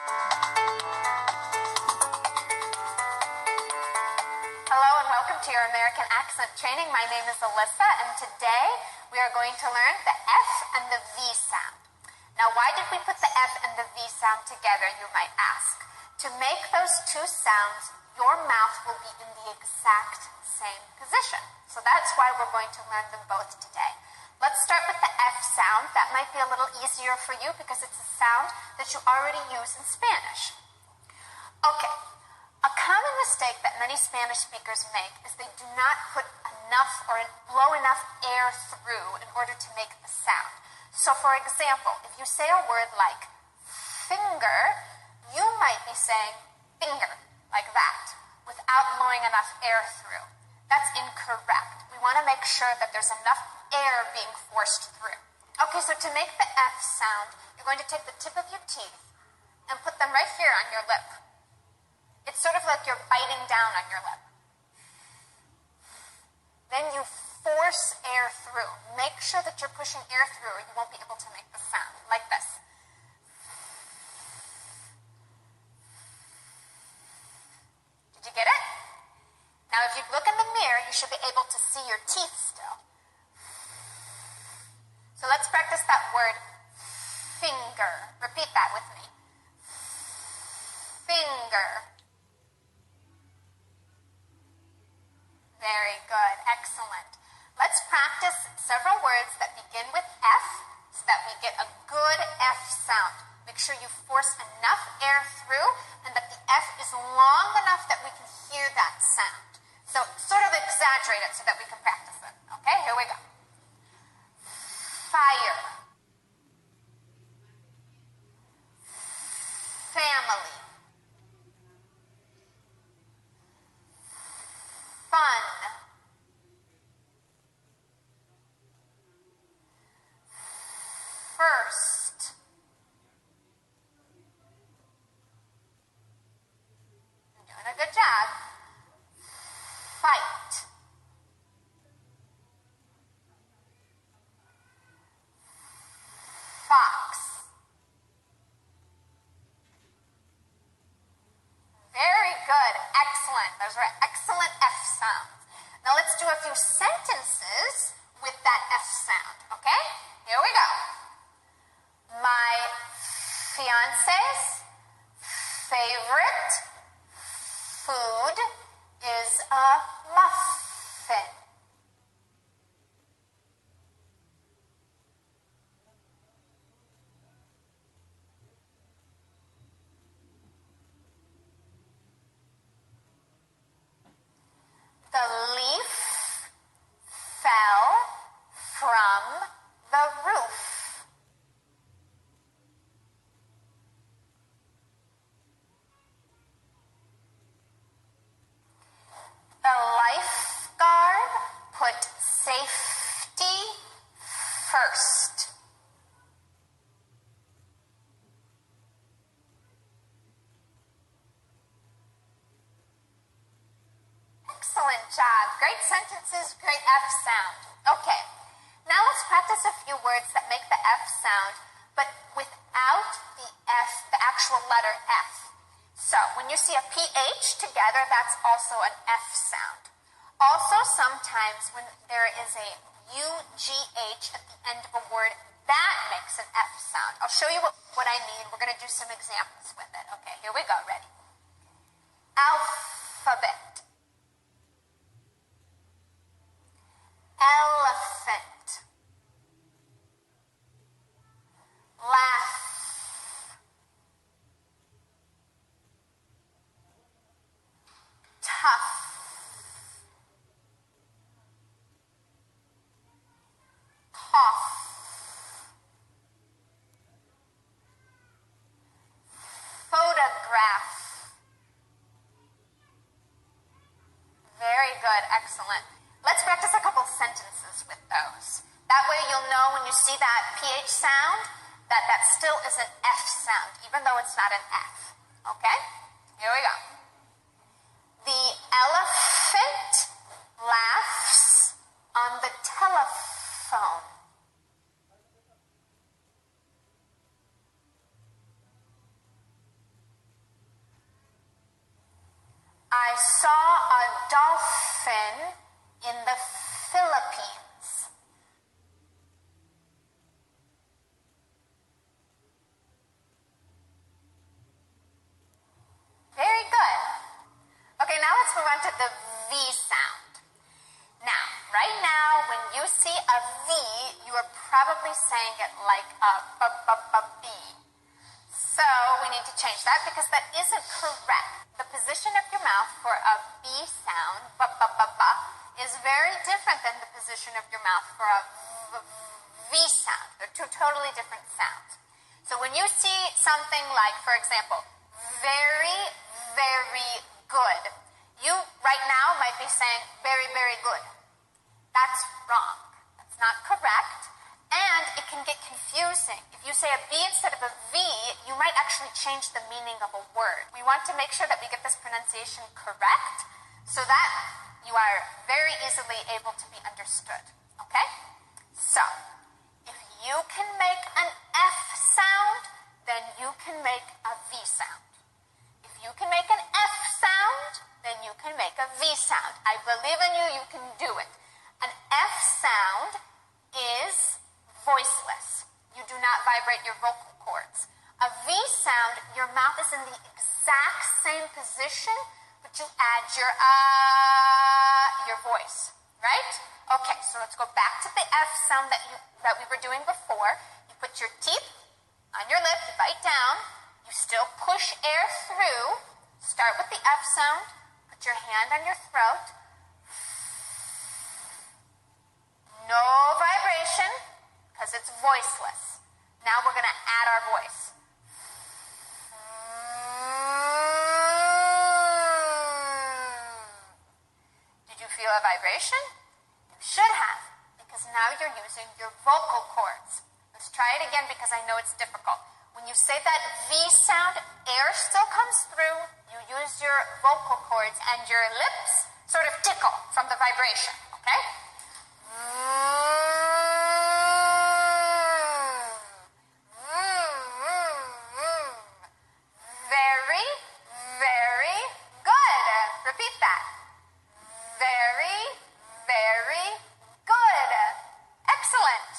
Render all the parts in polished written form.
Hello and welcome to your American accent training. My name is Alyssa, and today we are going to learn the F and the V sound. Now, why did we put the F and the V sound together, you might ask? To make those two sounds, your mouth will be in the exact same position. So that's why we're going to learn them both today. Let's start with the F sound. That might be a little easier for you because it's a sound that you already use in Spanish. Okay. A common mistake that many Spanish speakers make is they do not put enough or blow enough air through in order to make the sound. So for example, if you say a word like finger, you might be saying finger, like that, without blowing enough air through. That's incorrect. We want to make sure that there's enough air being forced through. Okay, so to make the F sound, you're going to take the tip of your teeth and put them right here on your lip. It's sort of like you're biting down on your lip. Then you force air through. Make sure that you're pushing air through or you won't be able to make the sound, like this. Did you get it? Now if you look in the mirror, you should be able to see your teeth still. So let's practice that word, finger. Repeat that with me. Finger. Very good. Excellent. Let's practice several words that begin with F so that we get a good F sound. Make sure you force enough air through and that the F is long enough that we can hear that sound. So sort of exaggerate it so that we can practice it. Okay, here we go. Fire. Family. Fun. First. You're doing a good job. Fight. Fox. Very good. Excellent. Those were excellent F sounds. Now let's do a few sentences with that F sound, okay? Here we go. My fiance's favorite food is a muffin. The leaf fell from the roof. The lifeguard put safety first. Excellent job. Great sentences, great F sound. Okay, now let's practice a few words that make the F sound, but without the F, the actual letter F. So when you see a PH together, that's also an F sound. Also, sometimes when there is a UGH at the end of a word, that makes an F sound. I'll show you what I mean. We're going to do some examples with it. Okay, here we go. Ready? Alphabet. Elephant. Laugh. Tough. Cough. Photograph. Very good. Excellent. Let's practice a couple sentences with those. That way you'll know when you see that PH sound that that still is an F sound, even though it's not an F. Okay? Here we go. The elephant laughs on the telephone. saw a dolphin in the Philippines. Very good. Okay, now let's move on to the V sound. Now, right now, when you see a V, you are probably saying it like a b-b-b-b. So we need to change that because that isn't correct. The position of your mouth for a B sound, b-b-b-b, is very different than the position of your mouth for a V sound. They're two totally different sounds. So when you see something like, for example, very, very good, you right now might be saying very, very good. That's wrong. That's not correct. And it can get confusing. If you say a B instead of a V, you might actually change the meaning of a word. We want to make sure that we get this pronunciation correct so that you are very easily able to be understood. Okay? So, if you can make an F sound, then you can make a V sound. If you can make an F sound, then you can make a V sound. I believe in you, you can do it. An F sound is voiceless. You do not vibrate your vocal cords. A V sound, your mouth is in the exact same position, but you add your voice, right? Okay, so let's go back to the F sound that we were doing before. You put your teeth on your lip, you bite down, you still push air through. Start with the F sound, put your hand on your throat. No vibration, because it's voiceless. Now we're going to add our voice. Did you feel a vibration? You should have, because now you're using your vocal cords. Let's try it again because I know it's difficult. When you say that V sound, air still comes through. You use your vocal cords and your lips sort of tickle from the vibration, okay? Very, very good. Repeat that. Very, very good. Excellent.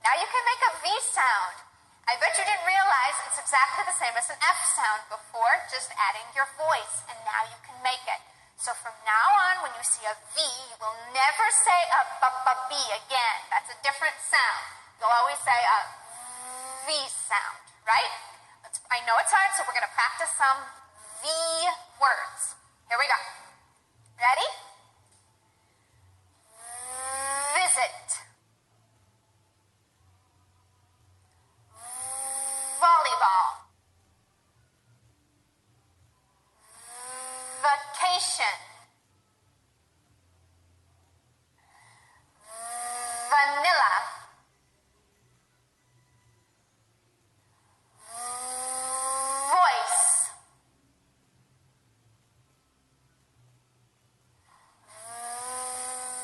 Now you can make a V sound. I bet you didn't realize it's exactly the same as an F sound before, just adding your voice, and now you can make it. So from now on, when you see a V, you will never say a b-b-b again. That's a different sound. You'll always say a V sound, right? I know it's hard, so we're going to practice some V words. Here we go. Ready? Visit. Volleyball. Vacation. Vanilla. Voice.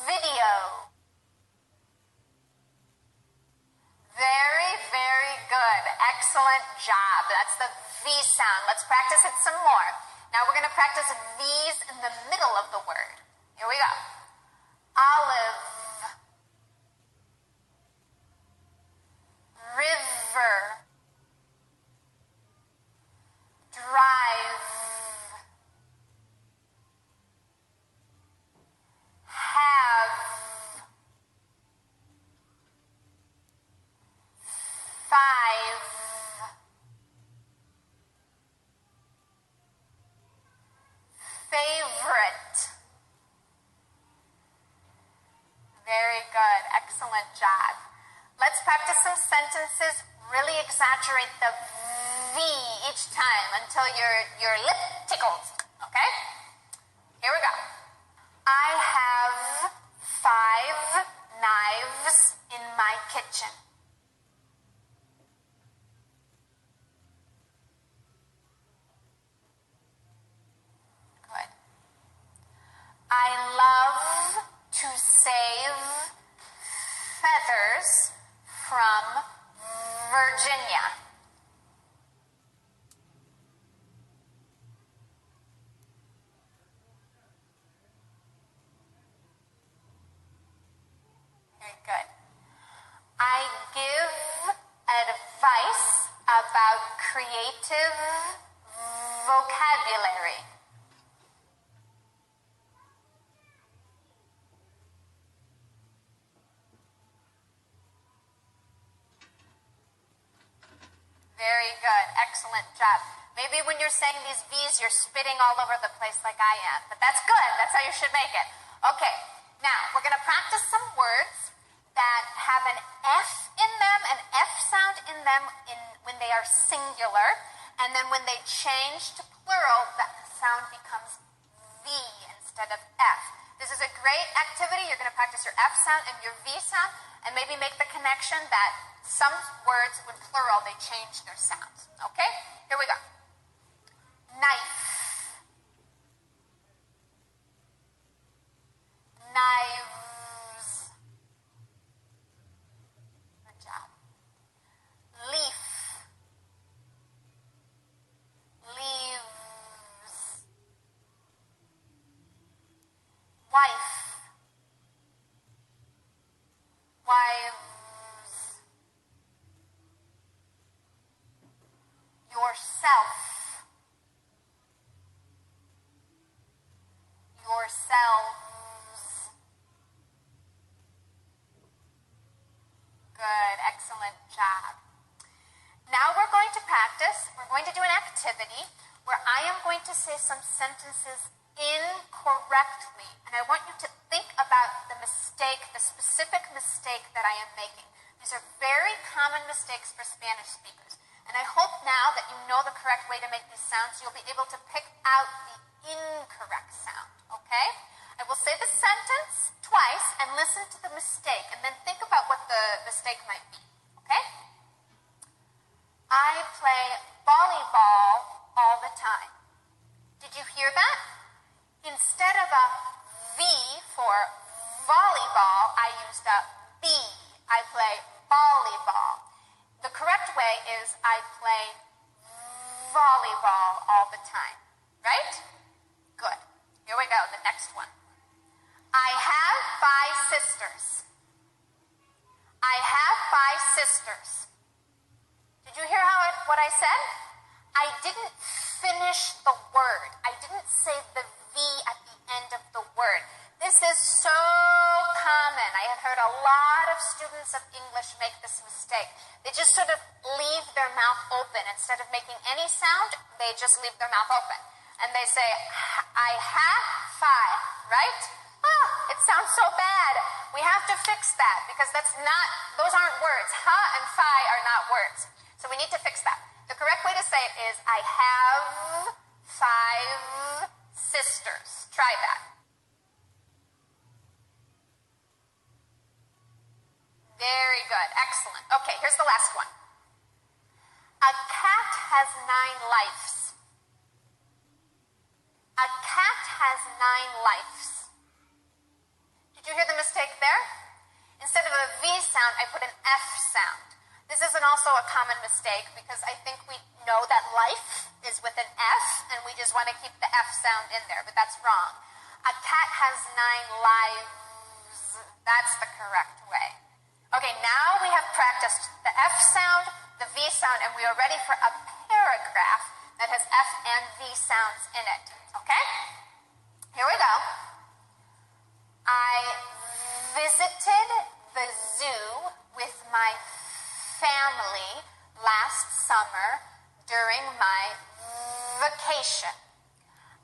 Video. Very, very good. Excellent job. That's the V sound. Let's practice it some more. Now we're going to practice V's in the middle of the word. Here we go. Olive. River. Drive. Have. Five. Favorite. Very good. Excellent job. Let's practice some sentences. Really exaggerate the V each time until your lip tickles. Okay? Here we go. I have 5 knives in my kitchen. Good. I love to save feathers from Virginia. creative vocabulary. Very good. Excellent job. Maybe when you're saying these V's, you're spitting all over the place like I am. But that's good. That's how you should make it. Okay. Now, we're going to practice some words that have an F in them, an F sound in them when they are singular. And then when they change to plural, that sound becomes V instead of F. This is a great activity. You're going to practice your F sound and your V sound, and maybe make the connection that some words, when plural, they change their sounds. Okay? Here we go. Knife. Knives. Good job. Leaf. Leaves. Wife. Wives. Yourself. Yourselves. Good, excellent job. Now we're going to practice, we're going to do an activity where I am going to say some sentences incorrectly. And I want you to think about the mistake, the specific mistake that I am making. These are very common mistakes for Spanish speakers. And I hope now that you know the correct way to make these sounds, you'll be able to pick out the incorrect sound, okay? I will say the sentence twice and listen to the mistake, and then think about what the mistake might be, okay? I play volleyball all the time. Did you hear that? Instead of a V for volleyball, I used a B. I play volleyball. The correct way is I play volleyball all the time, right? Good. Here we go, the next one. I have 5 sisters. I have 5 sisters. Did you hear what I said? I didn't finish the word. I didn't say the V at the end of the word. This is so common. I have heard a lot of students of English make this mistake. They just sort of leave their mouth open. Instead of making any sound, they just leave their mouth open. And they say, I have 5, right? Oh, it sounds so bad. We have to fix that because those aren't words. Ha and fi are not words. So we need to fix that. The correct way to say it is, I have 5 sisters. Try that. Very good. Excellent. Okay, here's the last one. A cat has 9 lives. A cat has 9 lives. Did you hear the mistake there? Instead of a V sound, I put an F sound. This isn't also a common mistake because I think we know that life is with an F and we just want to keep the F sound in there, but that's wrong. A cat has 9 lives. That's the correct way. Okay, now we have practiced the F sound, the V sound, and we are ready for a paragraph that has F and V sounds in it. Okay? Here we go. I visited the zoo with my family last summer during my vacation.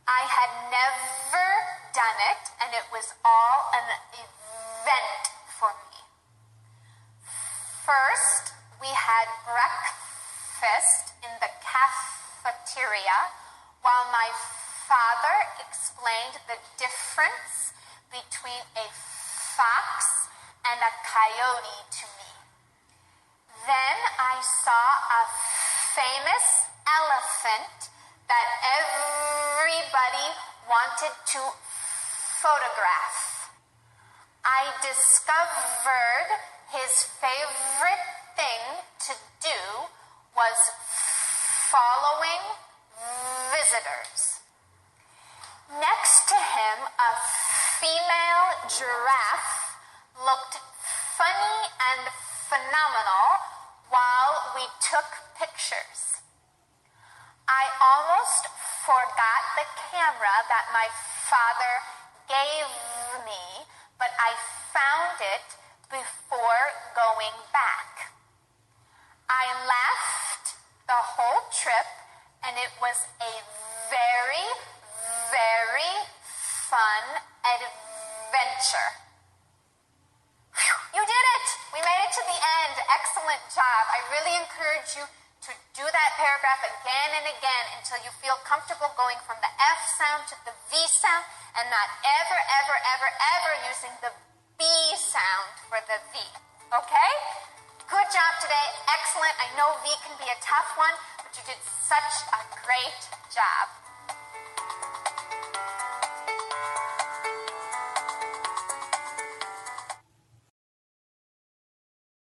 I had never done it, and it was all an event for me. First, we had breakfast in the cafeteria while my father explained the difference between a fox and a coyote to me. Then I saw a famous elephant that everybody wanted to photograph. I discovered his favorite thing to do was following visitors. Next to him, a female giraffe looked funny and phenomenal while we took pictures. I almost forgot the camera that my father gave me, but I found it before going back. I laughed the whole trip, and it was a very, very fun adventure. Whew, you did it! We made it to the end. Excellent job. I really encourage you to do that paragraph again and again until you feel comfortable going from the F sound to the V sound and not ever, ever, ever, ever using the B sound for the V. Okay? Good job today. Excellent. I know V can be a tough one, but you did such a great job.